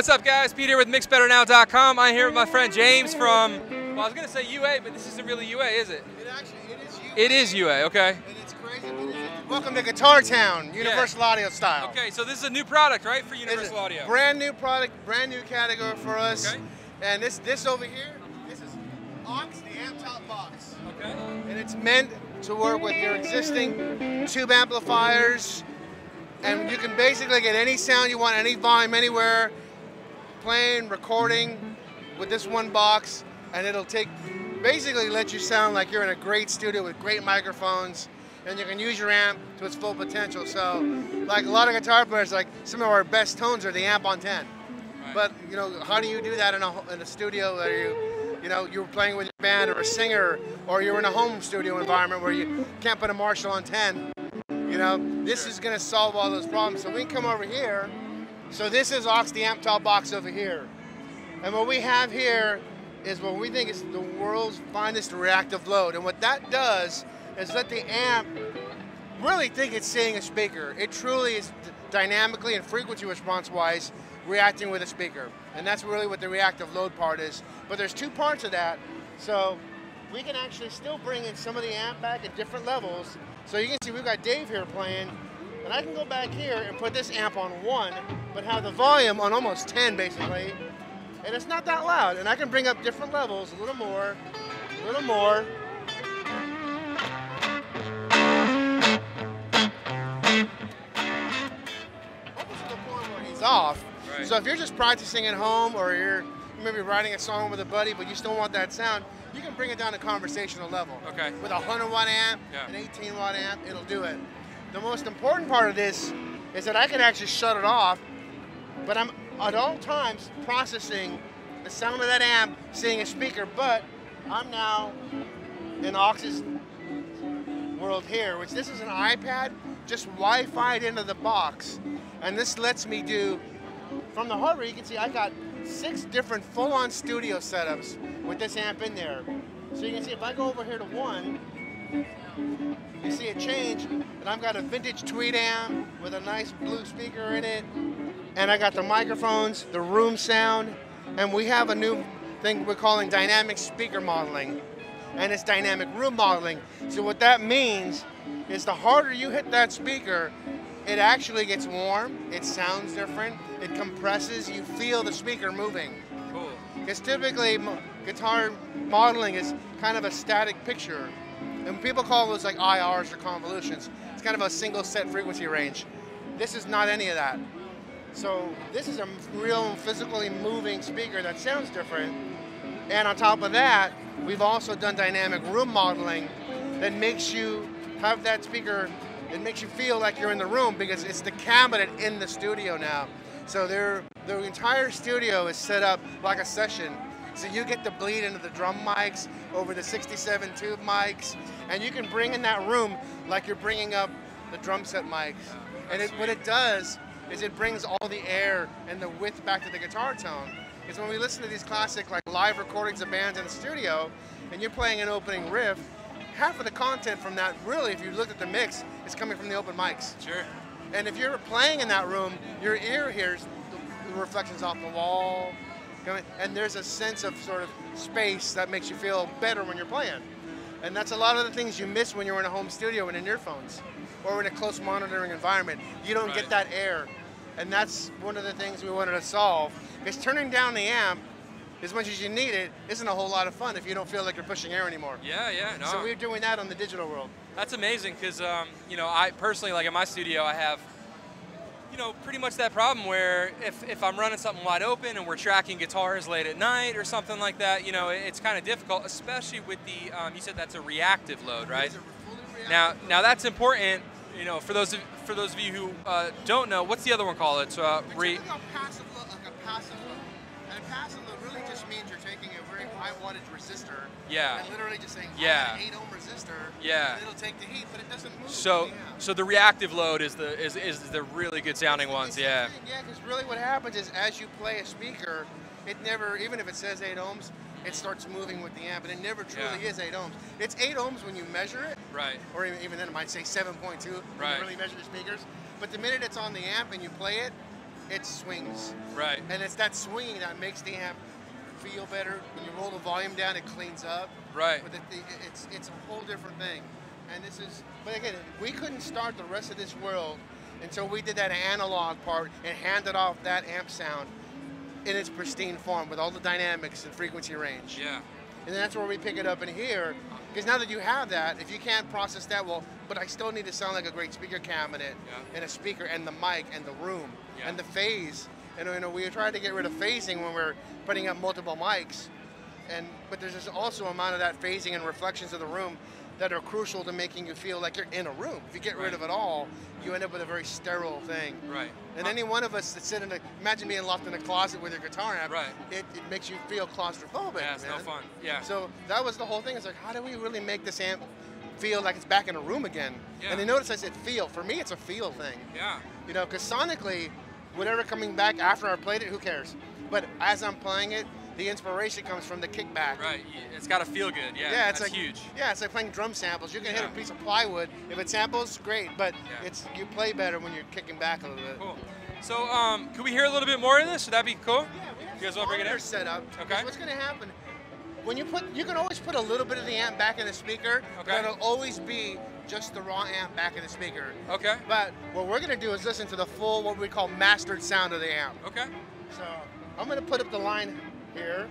what's up, guys? Pete here with MixBetterNow.com. I'm here with my friend James from, well, I was going to say UA, but this isn't really UA, is it? It is UA, okay. And it's crazy. Welcome to Guitar Town, Universal Audio style. Okay, so this is a new product, right, for Universal Audio? Brand new product, brand new category for us. Okay. And this over here, this is aux, the amp top box. Okay. And it's meant to work with your existing tube amplifiers. And you can basically get any sound you want, any volume, anywhere, playing, recording with this one box. And it'll basically let you sound like you're in a great studio with great microphones. And you can use your amp to its full potential. So, like a lot of guitar players, like some of our best tones are the amp on 10. Right. But how do you do that in a studio where you're playing with your band or a singer, or you're in a home studio environment where you can't put a Marshall on 10? This is going to solve all those problems. So we can come over here. So this is aux, the amp top box over here. And what we have here is what we think is the world's finest reactive load. And what that does is let the amp really think it's seeing a speaker. It truly is dynamically and frequency response-wise reacting with a speaker. And that's really what the reactive load part is. But there's two parts of that. So we can actually still bring in some of the amp back at different levels. So you can see we've got Dave here playing, and I can go back here and put this amp on 1, but have the volume on almost 10 basically. And it's not that loud. And I can bring up different levels, a little more, a little more. Almost to the point where he's off. Right. So if you're just practicing at home, or you're maybe writing a song with a buddy, but you still want that sound, you can bring it down to conversational level. Okay. With a 100-watt amp, an 18-watt amp, it'll do it. The most important part of this is that I can actually shut it off, but I'm at all times processing the sound of that amp, seeing a speaker, but I'm now in aux's world here, which this is an iPad, just Wi-Fi'd into the box. And this lets me do, from the hardware, you can see I got 6 different full-on studio setups with this amp in there. So you can see if I go over here to 1, you see it change, and I've got a vintage Tweed amp with a nice blue speaker in it, and I got the microphones, the room sound, and we have a new thing we're calling dynamic speaker modeling, and it's dynamic room modeling. So what that means is the harder you hit that speaker, it actually gets warm, it sounds different, it compresses, you feel the speaker moving. Cool. Because typically guitar modeling is kind of a static picture. And people call those like IRs or convolutions. It's kind of a single set frequency range. This is not any of that. So this is a real physically moving speaker that sounds different. And on top of that, we've also done dynamic room modeling that makes you have that speaker. It makes you feel like you're in the room because it's the cabinet in the studio now. So the entire studio is set up like a session. So you get to bleed into the drum mics over the 67 tube mics, and you can bring in that room like you're bringing up the drum set mics. And what it does is it brings all the air and the width back to the guitar tone. Because when we listen to these classic like live recordings of bands in the studio, and you're playing an opening riff, half of the content from that, really, if you looked at the mix, is coming from the open mics. Sure. And if you're playing in that room, your ear hears the reflections off the wall, and there's a sense of sort of space that makes you feel better when you're playing. And that's a lot of the things you miss when you're in a home studio and in earphones, or in a close monitoring environment. You don't get that air. And that's one of the things we wanted to solve, is turning down the amp as much as you need it isn't a whole lot of fun if you don't feel like you're pushing air anymore. Yeah, no. So we're doing that on the digital world. That's amazing because, I personally, like in my studio, I have, pretty much that problem where if I'm running something wide open and we're tracking guitars late at night or something like that, it's kind of difficult, especially with the, you said that's a reactive load, right? It's a fully reactive Now that's important, for those of you who don't know, what's the other one called? It's passive load, like a passive load. And a passive load really just means you're taking a very high wattage resistor. Yeah. And literally just saying, yeah, an 8 ohm resistor. Yeah. And it'll take the heat, but it doesn't move. So the reactive load is the really good sounding ones. Yeah. Yeah, because really what happens is as you play a speaker, it never, even if it says 8 ohms, it starts moving with the amp, and it never truly is 8 ohms. It's 8 ohms when you measure it. Right. Or even then it might say 7.2 when you really measure the speakers. But the minute it's on the amp and you play it, it swings. Right. And it's that swinging that makes the amp feel better. When you roll the volume down, it cleans up. Right. But it's a whole different thing. And this is, but again, we couldn't start the rest of this world until we did that analog part and handed off that amp sound in its pristine form with all the dynamics and frequency range. Yeah. And then that's where we pick it up in here. Because now that you have that, if you can't process that, well, but I still need to sound like a great speaker cabinet and a speaker and the mic and the room and the phase. And you know, we tried to get rid of phasing when we're putting up multiple mics. But there's also a amount of that phasing and reflections of the room that are crucial to making you feel like you're in a room. If you get rid of it all, you end up with a very sterile thing. Right. And any one of us that sit in imagine being locked in a closet with your guitar amp, right. it makes you feel claustrophobic. Yeah, it's no fun. Yeah. So that was the whole thing. It's like, how do we really make this amp feel like it's back in a room again? Yeah. And you notice I said feel. For me, it's a feel thing. Yeah. You know, because sonically, whatever coming back after I played it, who cares? But as I'm playing it, the inspiration comes from the kickback. Right, it's got to feel good. Yeah, yeah, it's that's like, huge. Yeah, it's like playing drum samples. You can hit a piece of plywood. If it samples, great, but you play better when you're kicking back a little bit. Cool. So, could we hear a little bit more of this? Would that be cool? Yeah, we have you guys want to bring it in? set up. Okay. What's going to happen? When you can always put a little bit of the amp back in the speaker. Okay. But it'll always be just the raw amp back in the speaker. Okay. But what we're going to do is listen to the full, what we call mastered sound of the amp. Okay. So I'm going to put up the line here.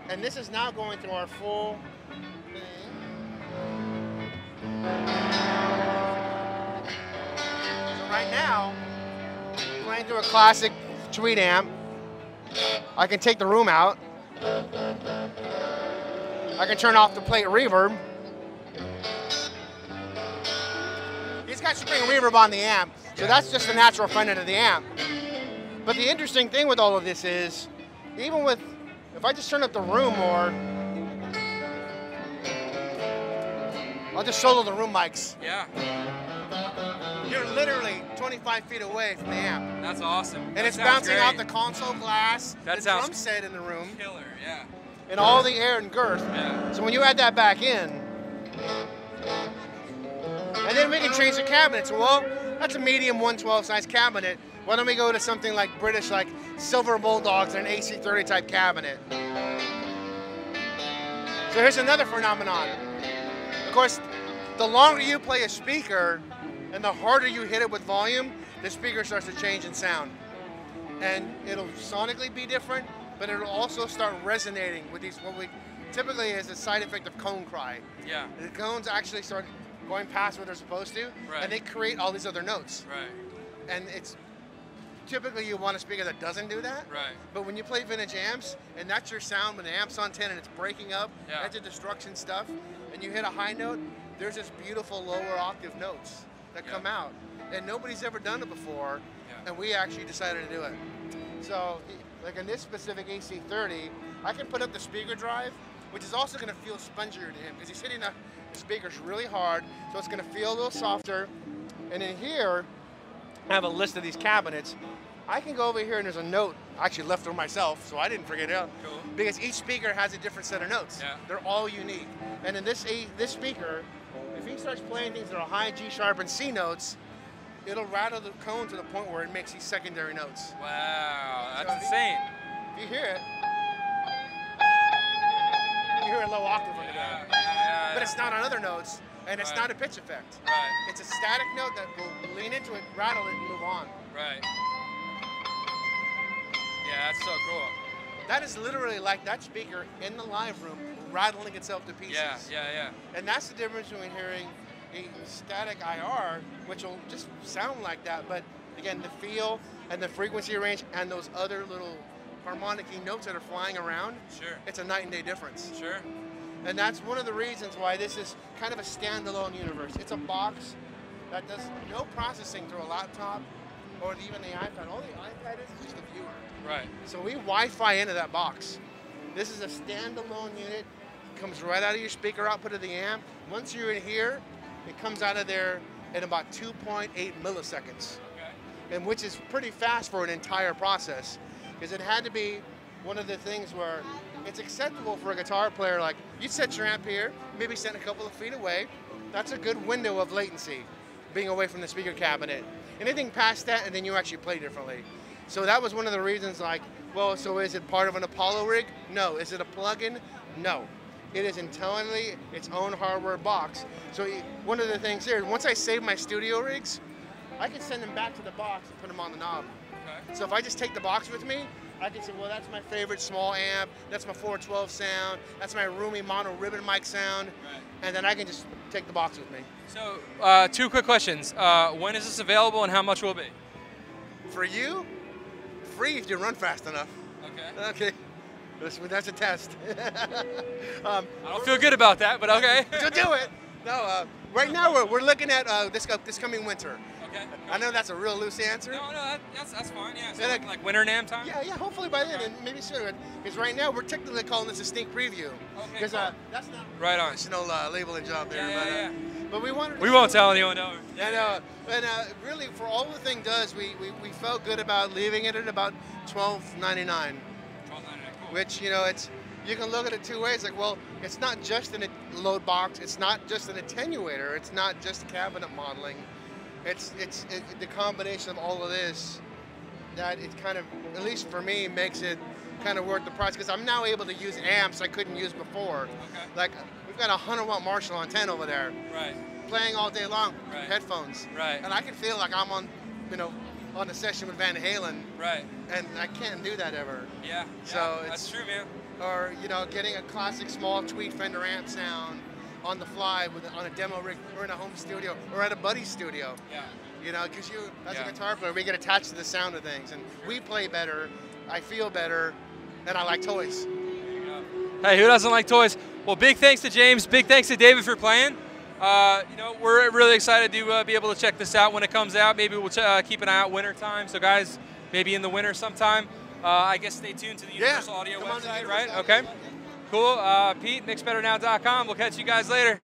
And this is now going through our full thing. So right now, playing through a classic tweed amp, I can take the room out. I can turn off the plate reverb. It's got spring reverb on the amp, so that's just the natural front end of the amp. But the interesting thing with all of this is, even with if I just turn up the room more, I'll just solo the room mics. Yeah. You're literally 25 feet away from the amp. That's awesome. And it's bouncing off the console glass, the drum set in the room. Killer, yeah. And all the air and girth. Yeah. So when you add that back in, and then we can change the cabinets. Well, that's a medium 112 size cabinet. Why don't we go to something like British, like Silver Bulldogs and an AC30 type cabinet? So here's another phenomenon. Of course, the longer you play a speaker and the harder you hit it with volume, the speaker starts to change in sound. And it'll sonically be different, but it'll also start resonating with these, what we typically is a side effect of cone cry. Yeah. The cones actually start going past what they're supposed to, and they create all these other notes. Right. And it's typically you want a speaker that doesn't do that. Right. But when you play vintage amps, and that's your sound when the amp's on 10 and it's breaking up, edge of destruction stuff, and you hit a high note, there's this beautiful lower octave notes that come out. And nobody's ever done it before, and we actually decided to do it. So, like in this specific AC30, I can put up the speaker drive, which is also going to feel spongier to him, because he's hitting the speakers really hard, so it's going to feel a little softer. And in here, I have a list of these cabinets. I can go over here and there's a note I actually left for myself, so I didn't forget it. Cool. Because each speaker has a different set of notes. Yeah. They're all unique. And in this speaker, if he starts playing things that are high G sharp and C notes, it'll rattle the cone to the point where it makes these secondary notes. Wow, that's insane. If you hear it, you hear a low octave over there. But it's not on other notes, and it's not a pitch effect. Right. It's a static note that will lean into it, rattle it, and move on. Right. Yeah, that's so cool. That is literally like that speaker in the live room rattling itself to pieces. Yeah. And that's the difference between hearing a static IR, which will just sound like that, but again, the feel and the frequency range and those other little harmonic-y notes that are flying around, it's a night and day difference. Sure. And that's one of the reasons why this is kind of a standalone universe. It's a box that does no processing through a laptop or even the iPad. All the iPad is just a viewer. Right. So we Wi-Fi into that box. This is a standalone unit. It comes right out of your speaker output of the amp. Once you're in here, it comes out of there in about 2.8 milliseconds. Okay. And which is pretty fast for an entire process. Because it had to be one of the things where it's acceptable for a guitar player, like you set your amp here, maybe set a couple of feet away. That's a good window of latency, being away from the speaker cabinet. Anything past that, and then you actually play differently. So that was one of the reasons, like, well, so is it part of an Apollo rig? No. Is it a plug-in? No. It is entirely its own hardware box. So one of the things here, once I save my studio rigs, I can send them back to the box and put them on the knob. Okay. So if I just take the box with me, I can say, well, that's my favorite small amp, that's my 412 sound, that's my roomy mono ribbon mic sound, right. And then I can just take the box with me. So, 2 quick questions. When is this available and how much will it be? For you, free if you run fast enough. Okay. Okay. That's a test. I don't feel good about that, but okay. To do it. No, right now we're looking at this coming winter. Okay. I know that's a real loose answer. No, that's fine. Yeah, so like winter NAMM time. Yeah. Hopefully by then, and maybe sooner. Because right now we're technically calling this a sneak preview. Okay. Because that's not right on. Traditional labeling job there. Yeah. But we wanted. We won't tell anyone. No. Yeah. And really, for all the thing does, we felt good about leaving it at about $12.99. $12.99. Cool. Which it's. You can look at it 2 ways. Like, well, it's not just a load box. It's not just an attenuator. It's not just cabinet modeling. It's the combination of all of this that it kind of, at least for me, makes it kind of worth the price, because I'm now able to use amps I couldn't use before. Okay. Like, we've got a 100-watt Marshall on 10 over there. Right. Playing all day long with headphones. Right. And I can feel like I'm on, on a session with Van Halen. Right. And I can't do that ever. Yeah. So that's true, man. Or, getting a classic small tweed Fender amp sound on the fly on a demo rig or in a home studio or at a buddy's studio. Yeah. Because as a guitar player, we get attached to the sound of things, and we play better, I feel better, and I like toys. Hey, who doesn't like toys? Well, big thanks to James, big thanks to David for playing. We're really excited to be able to check this out when it comes out. Maybe we'll keep an eye out winter time. So guys, maybe in the winter sometime. I guess stay tuned to the Universal Audio website, right? Okay. Cool. Pete, mixbetternow.com. We'll catch you guys later.